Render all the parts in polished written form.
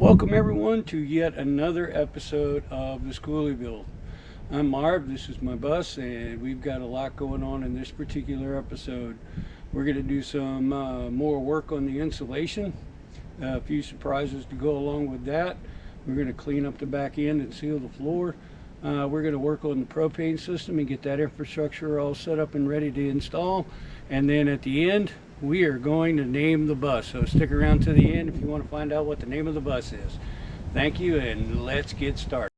Welcome everyone to yet another episode of the Skoolie build. I'm Marv, this is my bus, and we've got a lot going on in this particular episode. We're going to do some more work on the insulation, a few surprises to go along with that. We're going to clean up the back end and seal the floor. We're going to work on the propane system and get that infrastructure all set up and ready to install. And then at the end, we are going to name the bus. So stick around to the end if you want to find out what the name of the bus is. Thank you, and let's get started.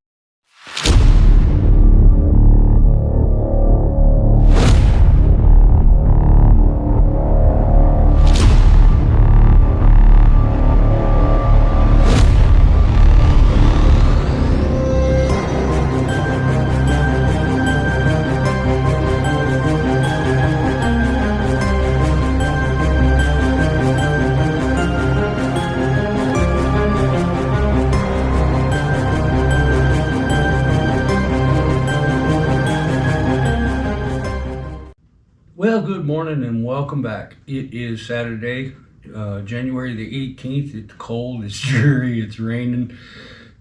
Well, good morning and welcome back. It is Saturday, January the 18th. It's cold, it's dreary, it's raining,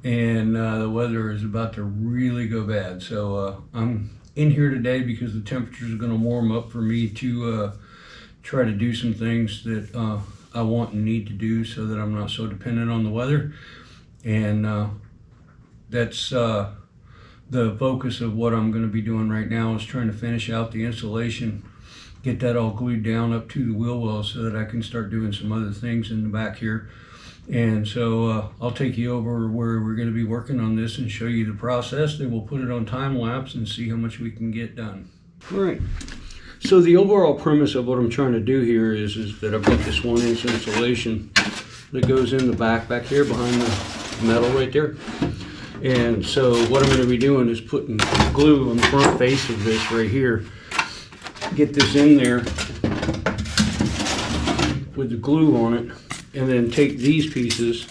and the weather is about to really go bad. So I'm in here today because the temperatures are going to warm up for me to try to do some things that I want and need to do so that I'm not so dependent on the weather. And that's the focus of what I'm going to be doing right now, is trying to finish out the insulation, get that all glued down up to the wheel well so that I can start doing some other things in the back here. And so I'll take you over where we're going to be working on this and show you the process. Then we'll put it on time lapse and see how much we can get done. All right. So the overall premise of what I'm trying to do here is that I've got this 1-inch insulation that goes in the back here behind the metal right there. And so what I'm going to be doing is putting glue on the front face of this right here. Get this in there with the glue on it, and then take these pieces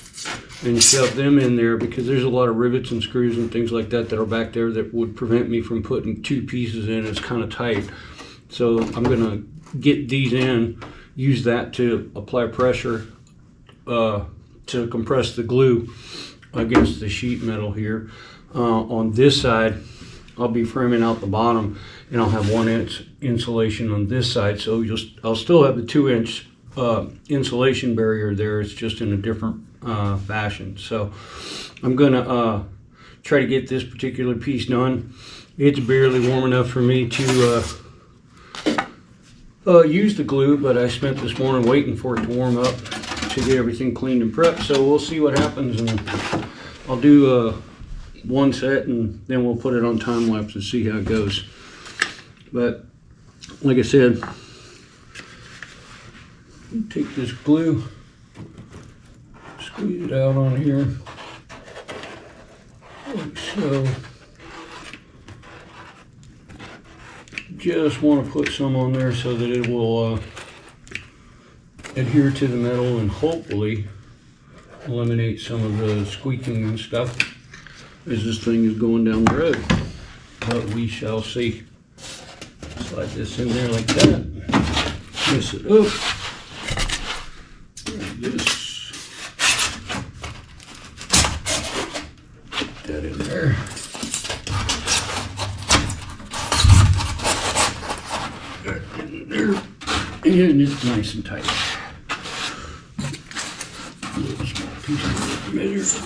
and shove them in there, because there's a lot of rivets and screws and things like that that are back there that would prevent me from putting two pieces in. It's kind of tight. So I'm going to get these in, use that to apply pressure to compress the glue against the sheet metal here. On this side, I'll be framing out the bottom, and I'll have 1-inch insulation on this side. So I'll still have the 2-inch insulation barrier there. It's just in a different fashion. So I'm gonna try to get this particular piece done. It's barely warm enough for me to use the glue, but I spent this morning waiting for it to warm up to get everything cleaned and prepped. So we'll see what happens, and I'll do one set and then we'll put it on time lapse and see how it goes. But like I said, take this glue, squeeze it out on here like so. Just want to put some on there so that it will adhere to the metal and hopefully eliminate some of the squeaking and stuff as this thing is going down the road. But we shall see. Slide this in there like that. Twist it up. Like this. Put that in there. That in there. And it's nice and tight. A little small piece of measure.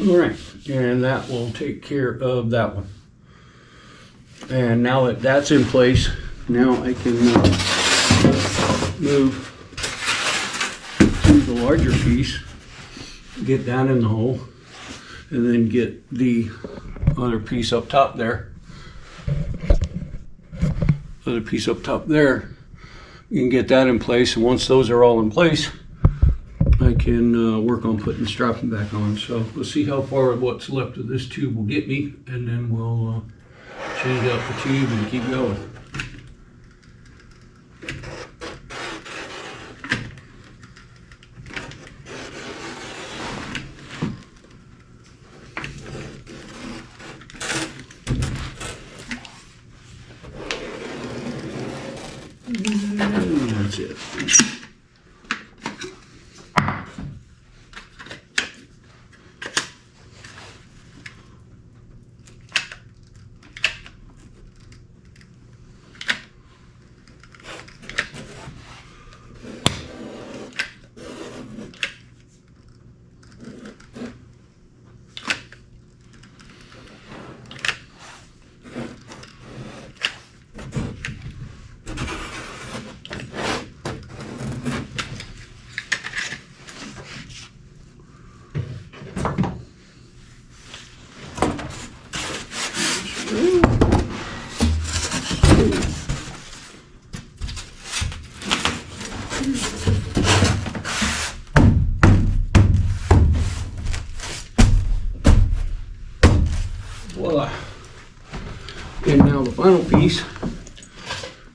All right, and that will take care of that one. And now that that's in place, now I can move to the larger piece, get that in the hole, and then get the other piece up top there. Other piece up top there. You can get that in place, and once those are all in place, I can work on putting the strapping back on. So we'll see how far what's left of this tube will get me, and then we'll change out the tube and keep going. And that's it. final piece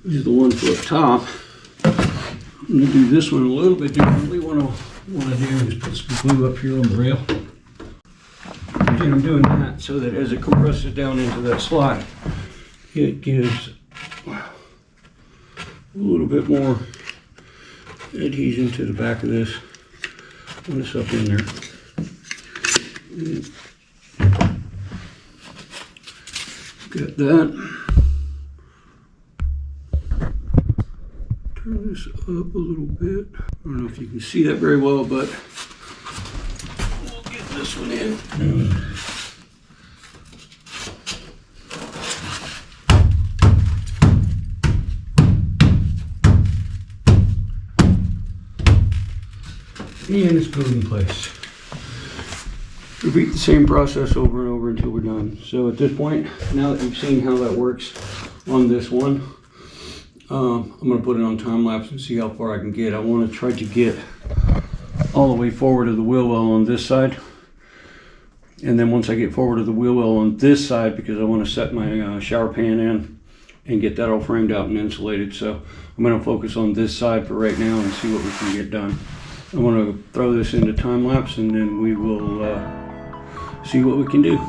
is the one for up top. I'm going to do this one a little bit differently. What I want to do is put some glue up here on the rail. And I'm doing that so that as it compresses down into that slot, it gives a little bit more adhesion to the back of this when it's up in there. Got that. Turn this up a little bit. I don't know if you can see that very well, but we'll get this one in. And it's put in place. Repeat the same process over and over until we're done. So at this point, now that you've seen how that works on this one, I'm going to put it on time lapse and see how far I can get. I want to try to get all the way forward of the wheel well on this side. And then once I get forward of the wheel well on this side, because I want to set my shower pan in and get that all framed out and insulated. So I'm going to focus on this side for right now and see what we can get done. I want to throw this into time lapse and then we will see what we can do.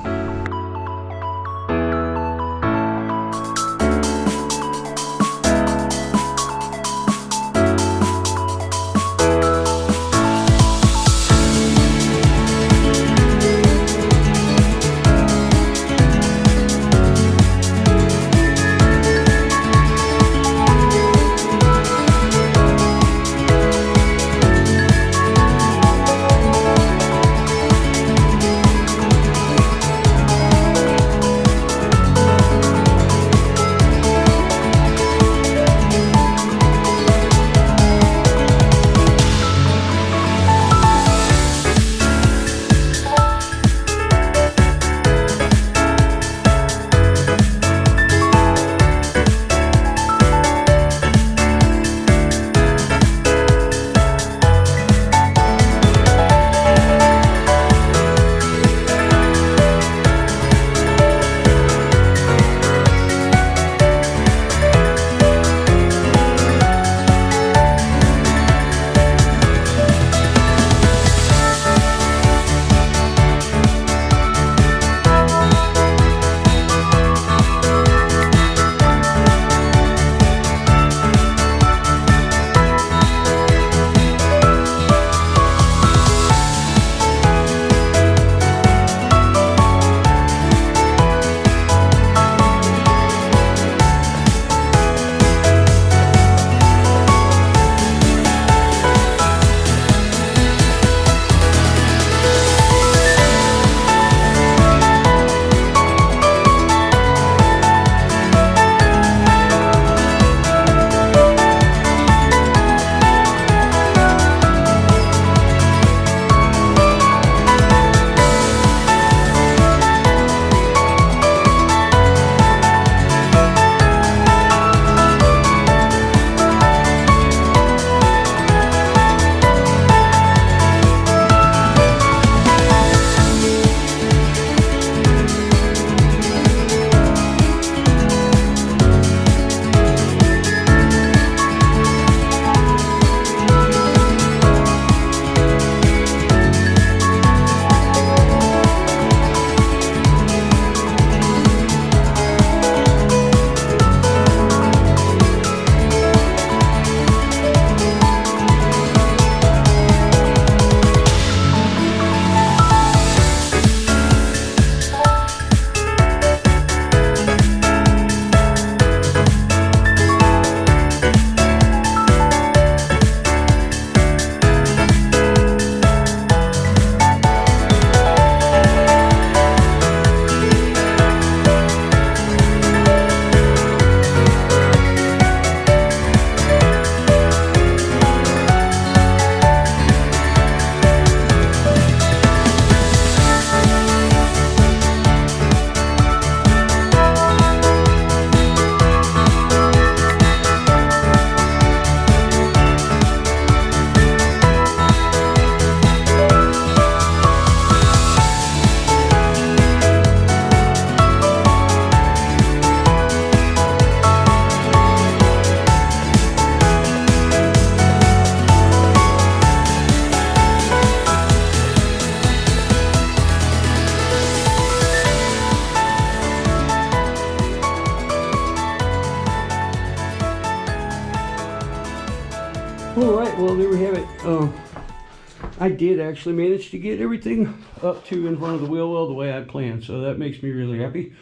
I did actually manage to get everything up to in front of the wheel well the way I planned, so that makes me really happy.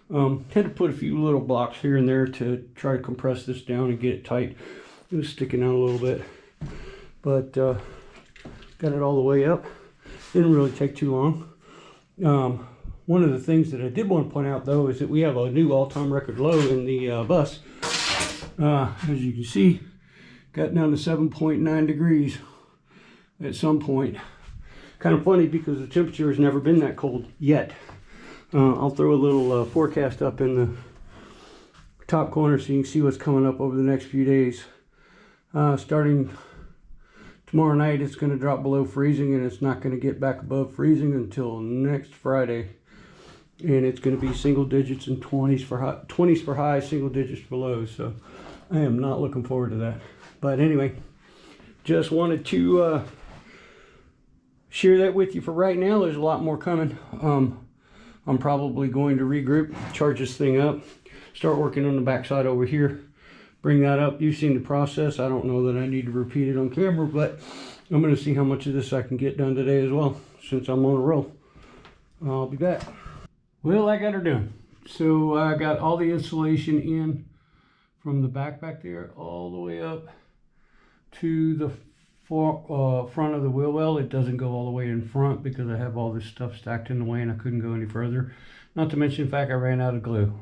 Had to put a few little blocks here and there to try to compress this down and get it tight. It was sticking out a little bit, but got it all the way up. Didn't really take too long. One of the things that I did want to point out though is that we have a new all-time record low in the bus. As you can see, got down to 7.9 degrees at some point. Kind of funny because the temperature has never been that cold yet. I'll throw a little forecast up in the top corner so you can see what's coming up over the next few days. Starting tomorrow night, it's going to drop below freezing, and it's not going to get back above freezing until next Friday. And it's going to be single digits and 20s for high, single digits for lows. So I am not looking forward to that. But anyway, just wanted to share that with you for right now. There's a lot more coming. I'm probably going to regroup, charge this thing up, start working on the backside over here, bring that up. You've seen the process. I don't know that I need to repeat it on camera, but I'm going to see how much of this I can get done today as well, since I'm on a roll. I'll be back. Well, I got her done. So I got all the insulation in from the back there all the way up to the front of the wheel well. It doesn't go all the way in front because I have all this stuff stacked in the way and I couldn't go any further. Not to mention the fact I ran out of glue.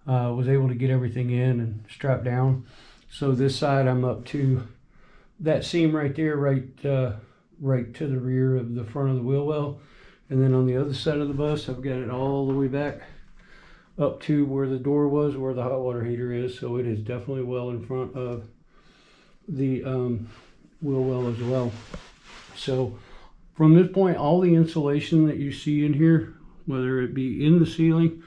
Was able to get everything in and strap down. So this side I'm up to that seam right there, right to the rear of the front of the wheel well. And then on the other side of the bus, I've got it all the way back up to where the door was, where the hot water heater is. So it is definitely well in front of the wheel well as well. So from this point, all the insulation that you see in here, whether it be in the ceiling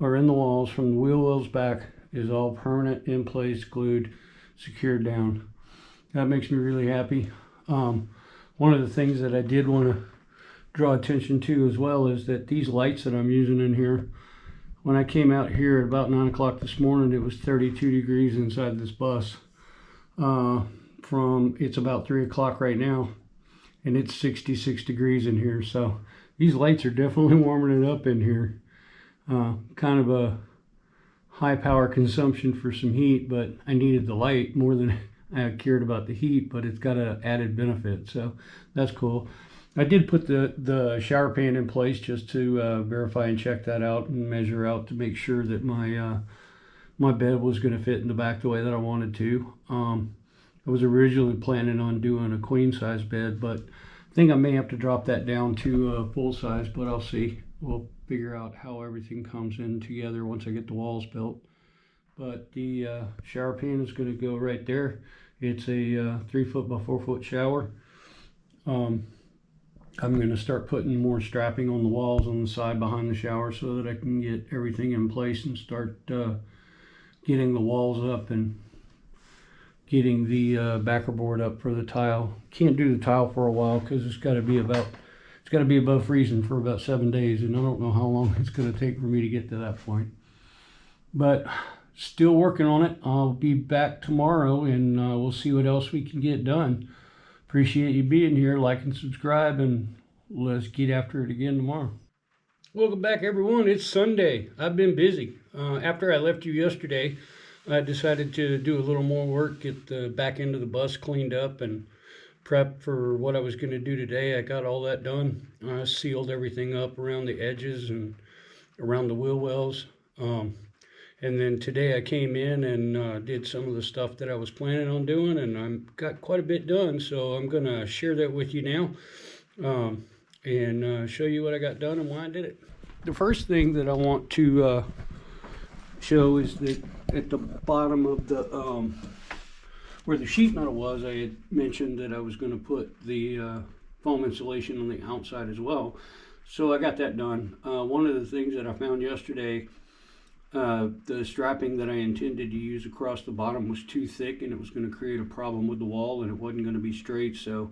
or in the walls from the wheel wells back, is all permanent, in place, glued, secured down. That makes me really happy. One of the things that I did want to draw attention to as well is that these lights that I'm using in here, when I came out here at about 9 o'clock this morning, it was 32 degrees inside this bus. It's about 3 o'clock right now, and it's 66 degrees in here. So these lights are definitely warming it up in here. Kind of a high power consumption for some heat, but I needed the light more than I cared about the heat, but it's got an added benefit, so that's cool. I did put the shower pan in place just to verify and check that out and measure out to make sure that my bed was going to fit in the back the way that I wanted to. I was originally planning on doing a queen size bed, but I think I may have to drop that down to a full size, but I'll see. We'll figure out how everything comes in together once I get the walls built. But the shower pan is going to go right there. It's a 3 foot by 4 foot shower. I'm going to start putting more strapping on the walls on the side behind the shower so that I can get everything in place and start getting the walls up and getting the backer board up for the tile. Can't do the tile for a while because it's got to be above freezing for about 7 days, and I don't know how long it's going to take for me to get to that point. But still working on it. I'll be back tomorrow, and we'll see what else we can get done. Appreciate you being here. Like and subscribe, and let's get after it again tomorrow. Welcome back, everyone. It's Sunday. I've been busy. After I left you yesterday, I decided to do a little more work, get the back end of the bus cleaned up and prep for what I was going to do today. I got all that done. I sealed everything up around the edges and around the wheel wells. And then today I came in and did some of the stuff that I was planning on doing, and I've got quite a bit done, so I'm going to share that with you now and show you what I got done and why I did it. The first thing that I want to show is that at the bottom of the where the sheet metal was, I had mentioned that I was going to put the foam insulation on the outside as well. So I got that done. One of the things that I found yesterday, the strapping that I intended to use across the bottom was too thick, and it was going to create a problem with the wall, and it wasn't going to be straight. So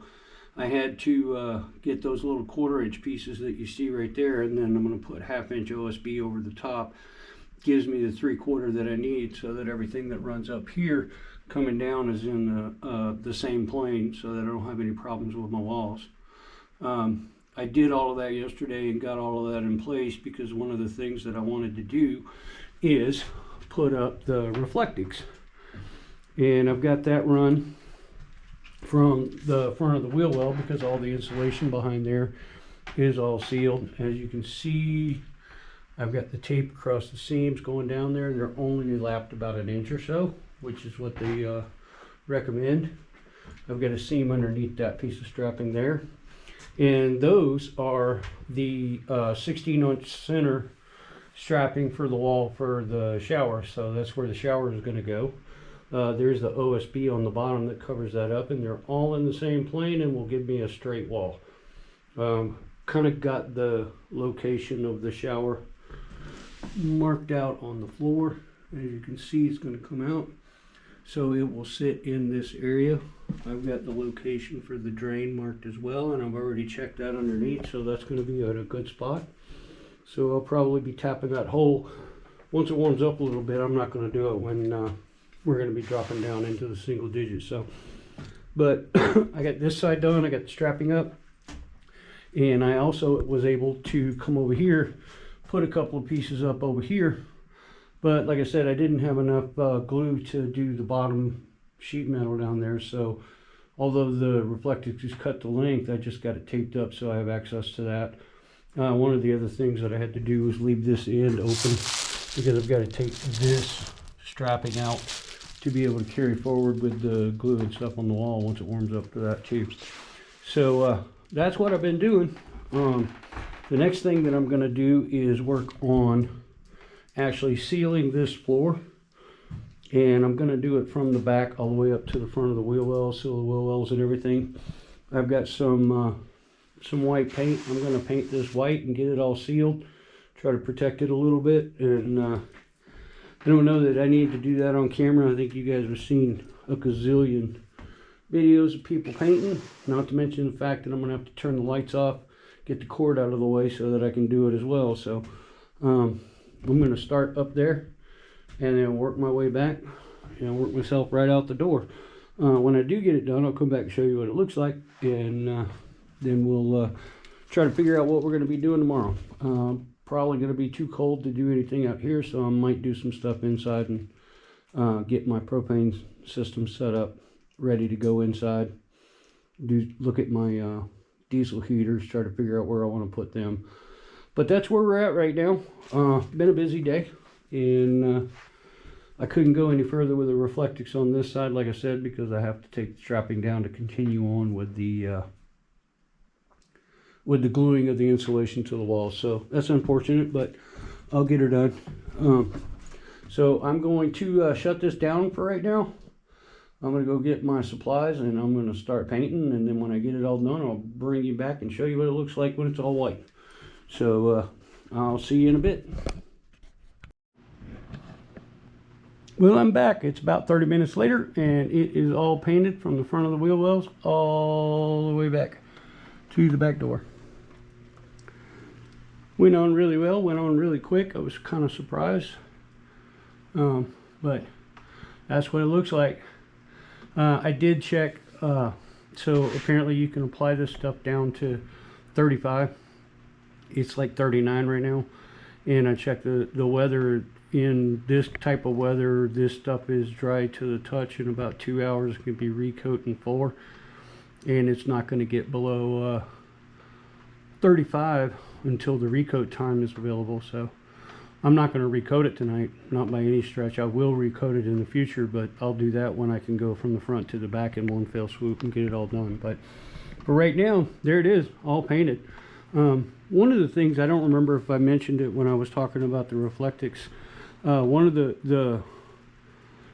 I had to get those little 1/4 inch pieces that you see right there, and then I'm going to put 1/2 inch OSB over the top. Gives me the 3/4 that I need, so that everything that runs up here coming down is in the same plane, so that I don't have any problems with my walls. I did all of that yesterday and got all of that in place because one of the things that I wanted to do is put up the reflectix. And I've got that run from the front of the wheel well because all the insulation behind there is all sealed. As you can see, I've got the tape across the seams going down there. They're only lapped about an inch or so, which is what they recommend. I've got a seam underneath that piece of strapping there. And those are the 16-inch center strapping for the wall for the shower. So that's where the shower is going to go. There's the OSB on the bottom that covers that up, and they're all in the same plane and will give me a straight wall. Kind of got the location of the shower marked out on the floor. As you can see, it's going to come out. So it will sit in this area. I've got the location for the drain marked as well, and I've already checked that underneath, so that's going to be at a good spot. So I'll probably be tapping that hole once it warms up a little bit. I'm not going to do it when we're going to be dropping down into the single digits. So, but I got this side done. I got the strapping up, and I also was able to come over here, put a couple of pieces up over here. But like I said, I didn't have enough glue to do the bottom sheet metal down there. So although the reflectix is cut to length, I just got it taped up so I have access to that. One of the other things that I had to do was leave this end open because I've got to take this strapping out to be able to carry forward with the glue and stuff on the wall once it warms up to that too. So that's what I've been doing. The next thing that I'm going to do is work on actually sealing this floor, and I'm going to do it from the back all the way up to the front of the wheel wells, seal the wheel wells and everything. I've got some white paint. I'm going to paint this white and get it all sealed, try to protect it a little bit. And I don't know that I need to do that on camera. I think you guys have seen a gazillion videos of people painting, not to mention the fact that I'm going to have to turn the lights off, get the cord out of the way so that I can do it as well. So I'm going to start up there and then work my way back and work myself right out the door. When I do get it done, I'll come back and show you what it looks like, and then we'll try to figure out what we're going to be doing tomorrow. Probably going to be too cold to do anything out here, so I might do some stuff inside and get my propane system set up, ready to go inside. Look at my diesel heaters, try to figure out where I want to put them. But that's where we're at right now. Been a busy day, and I couldn't go any further with the reflectix on this side, like I said, because I have to take the strapping down to continue on with the gluing of the insulation to the wall. So that's unfortunate, but I'll get her done. So I'm going to shut this down for right now. I'm going to go get my supplies, and I'm going to start painting, and then when I get it all done, I'll bring you back and show you what it looks like when it's all white. So I'll see you in a bit. Well, I'm back. It's about 30 minutes later, and it is all painted from the front of the wheel wells all the way back to the back door. Went on really well, went on really quick. I was kind of surprised, but that's what it looks like. I did check, so apparently you can apply this stuff down to 35. It's like 39 right now, and I checked the weather. In this type of weather, this stuff is dry to the touch. In about 2 hours it can be recoat in 4, and it's not going to get below 35 until the recoat time is available. So I'm not going to recoat it tonight, not by any stretch. I will recoat it in the future, but I'll do that when I can go from the front to the back in one fell swoop and get it all done. But for right now, there it is, all painted. One of the things, I don't remember if I mentioned it when I was talking about the reflectix, one of the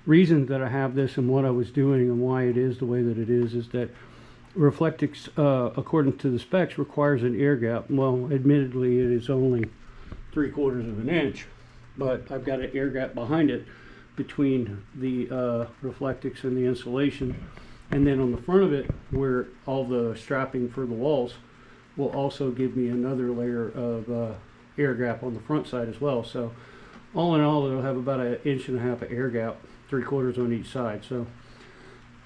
reasons that I have this and what I was doing and why it is the way that it is that reflectix, according to the specs, requires an air gap. Well, admittedly, it is only 3/4 of an inch, but I've got an air gap behind it between the reflectix and the insulation, and then on the front of it, where all the strapping for the walls will also give me another layer of air gap on the front side as well. So all in all, it'll have about 1.5 inches of air gap, 3/4 on each side. So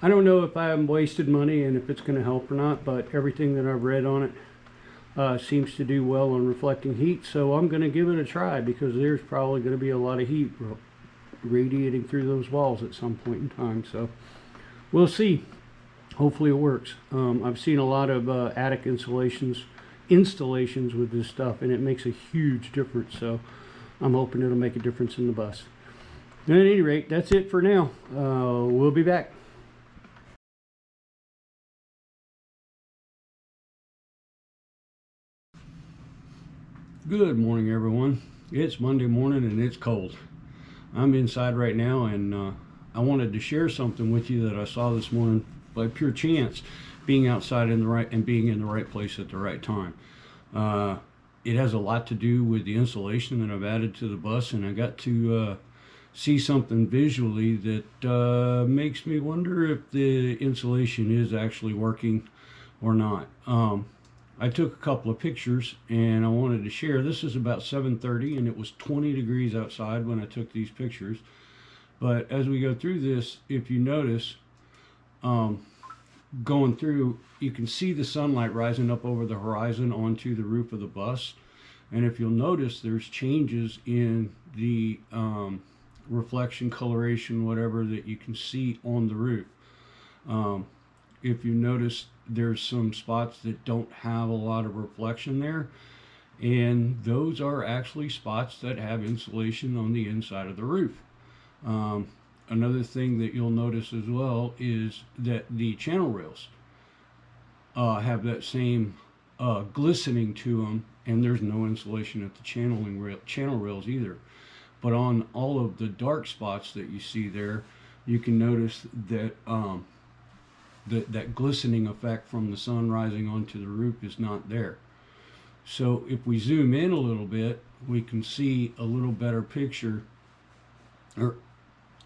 I'm going to go ahead and get this I don't know if I'm wasted money and if it's going to help or not, but everything that I've read on it seems to do well on reflecting heat, so I'm going to give it a try because there's probably going to be a lot of heat radiating through those walls at some point in time. So we'll see. Hopefully it works. I've seen a lot of attic installations with this stuff, and it makes a huge difference. So I'm hoping it'll make a difference in the bus. At any rate, that's it for now. We'll be back. Good morning, everyone. It's Monday morning and it's cold. I'm inside right now, and I wanted to share something with you that I saw this morning by pure chance, being outside and being in the right place at the right time. It has a lot to do with the insulation that I've added to the bus, and I got to see something visually that makes me wonder if the insulation is actually working or not. I took a couple of pictures and I wanted to share. This is about 7:30 and it was 20 degrees outside when I took these pictures. But as we go through this, if you notice, going through, you can see the sunlight rising up over the horizon onto the roof of the bus. And if you'll notice, there's changes in the reflection, coloration, whatever, that you can see on the roof. If you notice, there's some spots that don't have a lot of reflection there, and those are actually spots that have insulation on the inside of the roof. Another thing that you'll notice as well is that the channel rails have that same glistening to them, and there's no insulation at the channel rails either. But on all of the dark spots that you see there, you can notice that that glistening effect from the sun rising onto the roof is not there. So if we zoom in a little bit, we can see a little better picture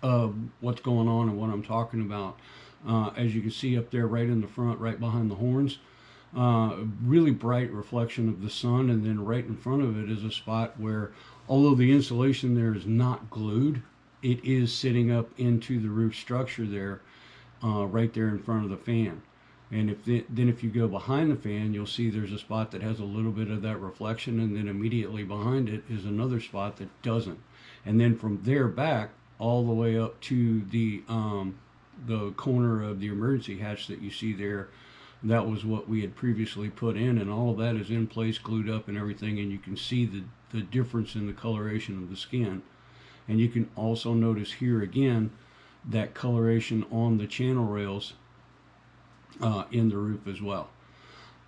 of what's going on and what I'm talking about. As you can see up there right in the front, right behind the horns, really bright reflection of the sun, and then right in front of it is a spot where, although the insulation there is not glued, it is sitting up into the roof structure there, right there in front of the fan. And if you go behind the fan, you'll see there's a spot that has a little bit of that reflection, and then immediately behind it is another spot that doesn't. And then from there back all the way up to the corner of the emergency hatch that you see there, that was what we had previously put in, and all of that is in place, glued up and everything, and you can see the difference in the coloration of the skin. And you can also notice here again that coloration on the channel rails in the roof as well.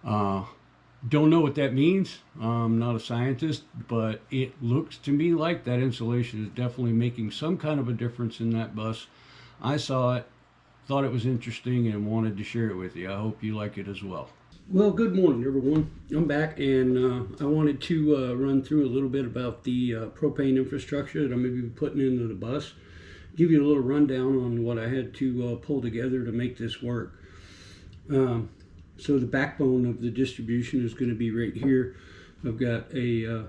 Don't know what that means. I'm not a scientist, but it looks to me like that insulation is definitely making some kind of a difference in that bus. I saw it, thought it was interesting, and wanted to share it with you. I hope you like it as well. Well, good morning, everyone. I'm back, and I wanted to run through a little bit about the propane infrastructure that I'm going to be putting into the bus. Give you a little rundown on what I had to pull together to make this work. So the backbone of the distribution is going to be right here. I've got a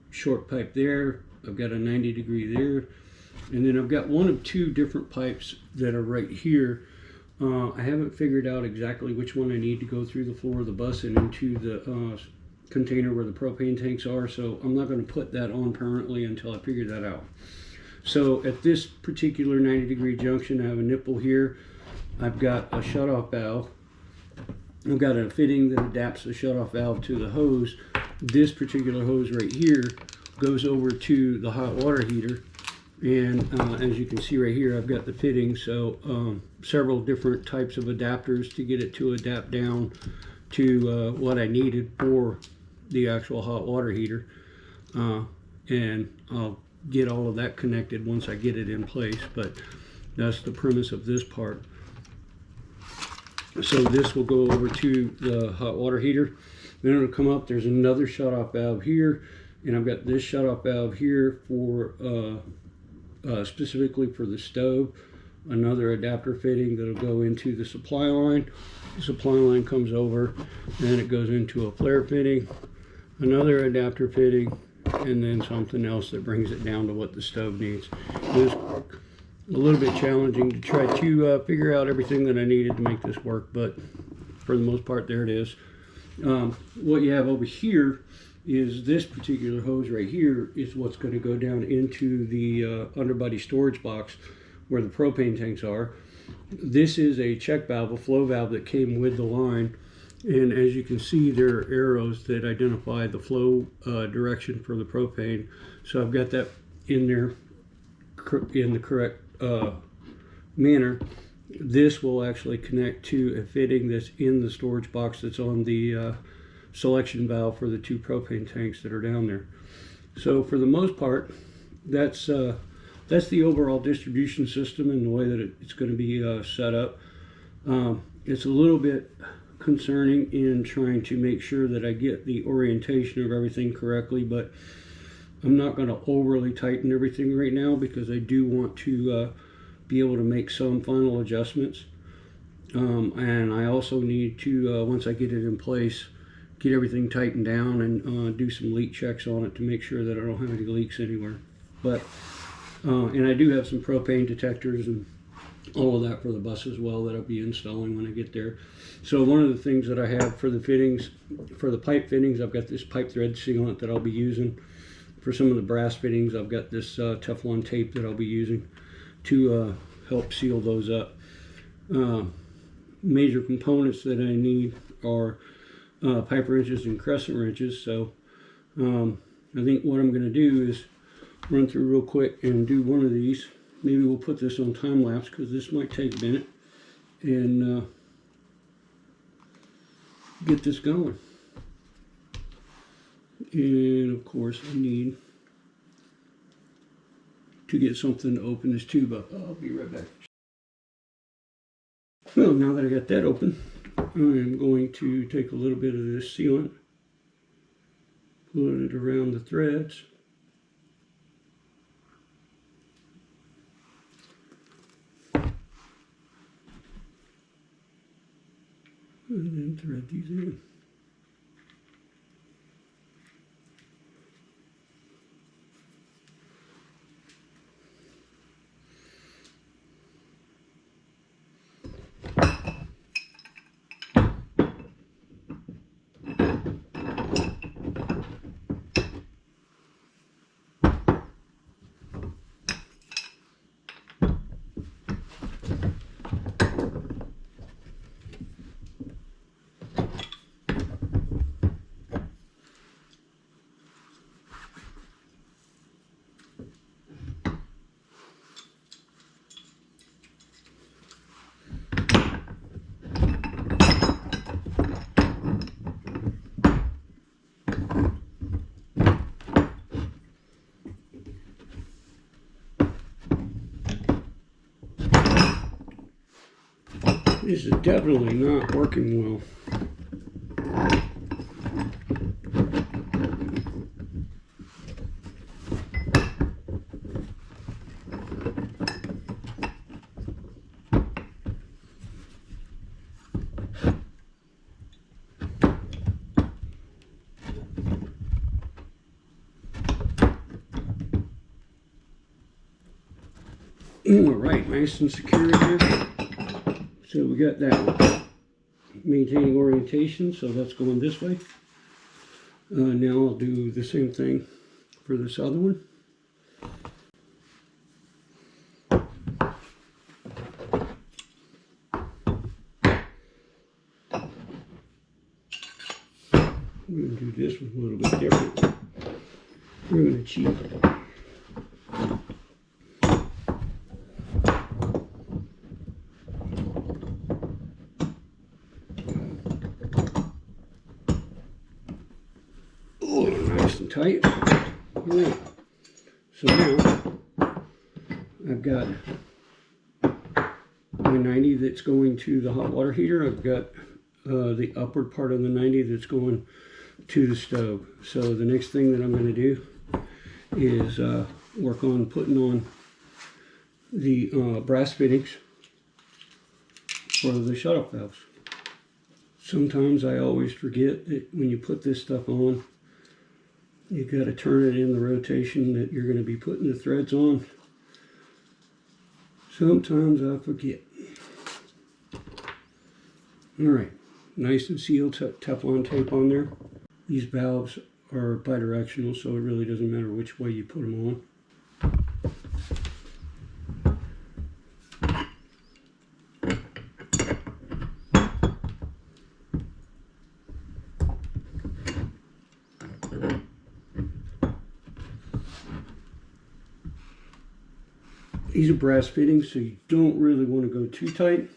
short pipe there. I've got a 90-degree there. And then I've got one of two different pipes that are right here. I haven't figured out exactly which one I need to go through the floor of the bus and into the container where the propane tanks are. So I'm not going to put that on permanently until I figure that out. So at this particular 90-degree junction, I have a nipple here. I've got a shutoff valve. I've got a fitting that adapts the shutoff valve to the hose. This particular hose right here goes over to the hot water heater. And as you can see right here, I've got the fitting. So several different types of adapters to get it to adapt down to what I needed for the actual hot water heater. And I'll get all of that connected once I get it in place, but that's the premise of this part. So this will go over to the hot water heater. Then it'll come up, there's another shutoff valve here, and I've got this shutoff valve here for specifically for the stove. Another adapter fitting that'll go into the supply line. The supply line comes over, and then it goes into a flare fitting, another adapter fitting, and then something else that brings it down to what the stove needs. This a little bit challenging to try to figure out everything that I needed to make this work, but for the most part, there it is. What you have over here is this particular hose right here is what's going to go down into the underbody storage box where the propane tanks are. This is a check valve, a flow valve that came with the line, and as you can see, there are arrows that identify the flow direction for the propane. So I've got that in there in the correct manner. This will actually connect to a fitting that's in the storage box that's on the selection valve for the 2 propane tanks that are down there. So for the most part, that's the overall distribution system and the way that it's going to be set up. It's a little bit concerning in trying to make sure that I get the orientation of everything correctly, but I'm not going to overly tighten everything right now because I do want to be able to make some final adjustments. And I also need to, once I get it in place, get everything tightened down and do some leak checks on it to make sure that I don't have any leaks anywhere. But and I do have some propane detectors and all of that for the bus as well that I'll be installing when I get there. So one of the things that I have for the fittings, for the pipe fittings, I've got this pipe thread sealant that I'll be using. For some of the brass fittings, I've got this Teflon tape that I'll be using to help seal those up. Major components that I need are pipe wrenches and crescent wrenches. So I think what I'm going to do is run through real quick and do one of these. Maybe we'll put this on time lapse because this might take a minute, and get this going. And of course I need to get something to open this tube up. I'll be right back. Well, now that I got that open, I'm going to take a little bit of this sealant, put it around the threads, and then thread these in. This is definitely not working well. All right, nice and secure here. So we got that one. Maintaining orientation, so that's going this way. Now I'll do the same thing for this other one. We're going to do this one a little bit different. We're going to cheat. Nice and tight. Right. So now I've got my 90 that's going to the hot water heater. I've got the upward part of the 90 that's going to the stove. So the next thing that I'm going to do is work on putting on the brass fittings for the shut-off valves. Sometimes I always forget that when you put this stuff on, you got to turn it in the rotation that you're going to be putting the threads on. Sometimes I forget. Alright, nice and sealed Teflon tape on there. These valves are bidirectional, so it really doesn't matter which way you put them on. These are brass fittings, so you don't really want to go too tight.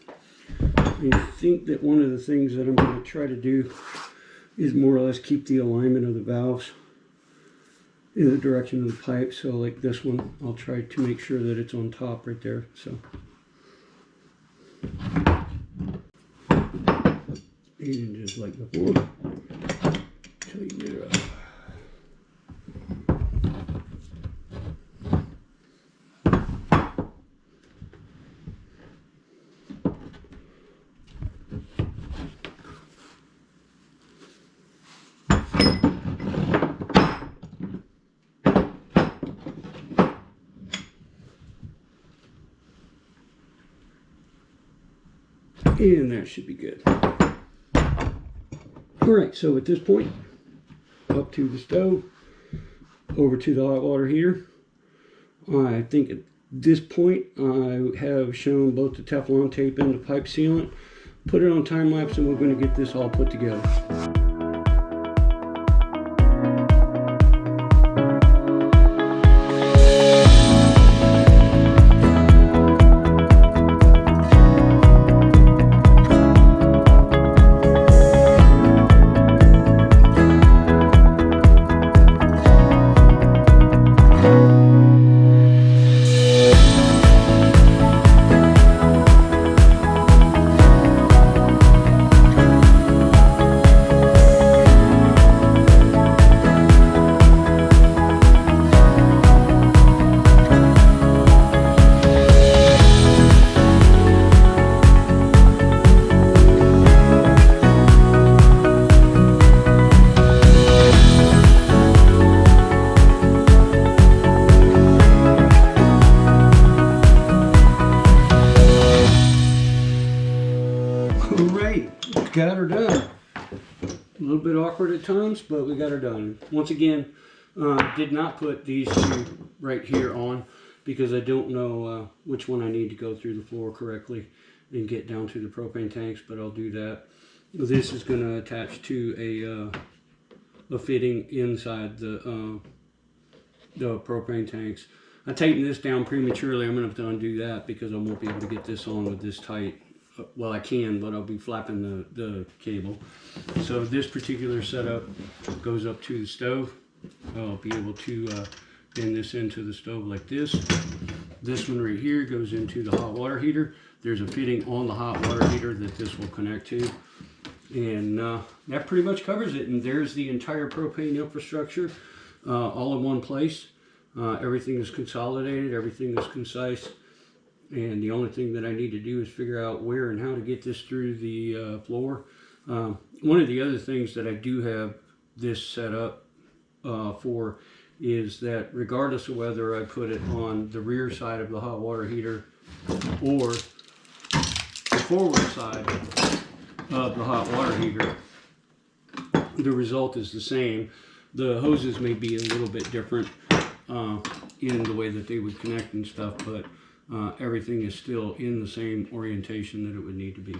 I think that one of the things that I'm going to try to do is more or less keep the alignment of the valves in the direction of the pipe. So like this one, I'll try to make sure that it's on top right there. So, and just like before, tighten it up. And that should be good. Alright, so at this point, up to the stove, over to the hot water heater. I think at this point I have shown both the Teflon tape and the pipe sealant. Put it on time lapse and we're going to get this all put together. Got her done. A little bit awkward at times, but we got her done. Once again, did not put these two right here on because I don't know which one I need to go through the floor correctly and get down to the propane tanks, but I'll do that. This is going to attach to a fitting inside the propane tanks. I tightened this down prematurely. I'm going to have to undo that because I won't be able to get this on with this tight. Well, I can, but I'll be flapping the cable. So this particular setup goes up to the stove. I'll be able to bend this into the stove like this. This one right here goes into the hot water heater. There's a fitting on the hot water heater that this will connect to. And that pretty much covers it. And there's the entire propane infrastructure all in one place. Everything is consolidated, everything is concise. And the only thing that I need to do is figure out where and how to get this through the floor. One of the other things that I do have this set up for is that regardless of whether I put it on the rear side of the hot water heater or the forward side of the hot water heater, the result is the same. The hoses may be a little bit different in the way that they would connect and stuff, but everything is still in the same orientation that it would need to be.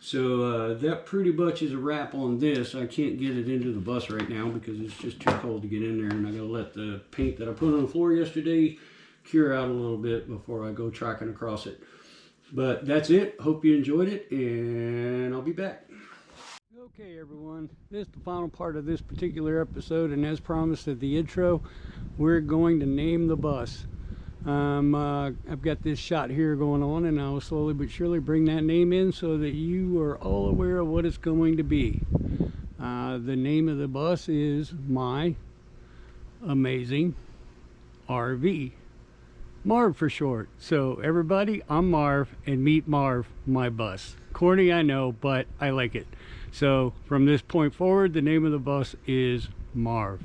So that pretty much is a wrap on this. I can't get it into the bus right now because it's just too cold to get in there, and I gotta let the paint that I put on the floor yesterday cure out a little bit before I go tracking across it. But that's it. Hope you enjoyed it, and I'll be back. Okay everyone, this is the final part of this particular episode, and as promised at the intro, we're going to name the bus. I've got this shot here going on, and I'll slowly but surely bring that name in so that you are all aware of what it's going to be. The name of the bus is My Amazing RV. Marv for short. So everybody, I'm Marv, and meet Marv, my bus. Corny, I know, but I like it. So from this point forward, the name of the bus is Marv.